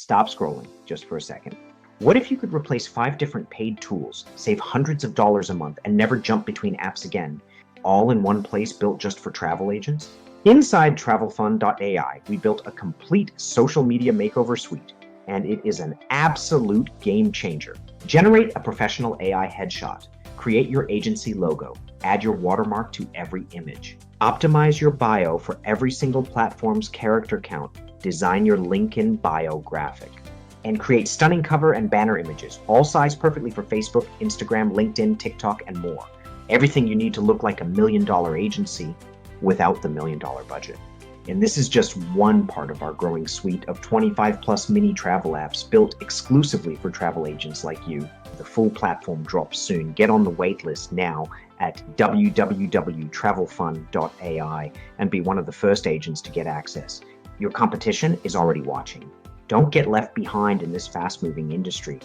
Stop scrolling just for a second. What if you could replace 5 different paid tools, save hundreds of dollars a month, and never jump between apps again, all in one place built just for travel agents? Inside Travelfun.ai, we built a complete social media makeover suite, and it is an absolute game changer. Generate a professional AI headshot, create your agency logo, add your watermark to every image, optimize your bio for every single platform's character count, design your LinkedIn bio graphic, and create stunning cover and banner images, all sized perfectly for Facebook, Instagram, LinkedIn, TikTok, and more. Everything you need to look like $1 million agency without the $1 million budget. And this is just one part of our growing suite of 25 plus mini travel apps built exclusively for travel agents like you. The full platform drops soon. Get on the waitlist now at www.travelfun.ai and be one of the first agents to get access. Your competition is already watching. Don't get left behind in this fast-moving industry.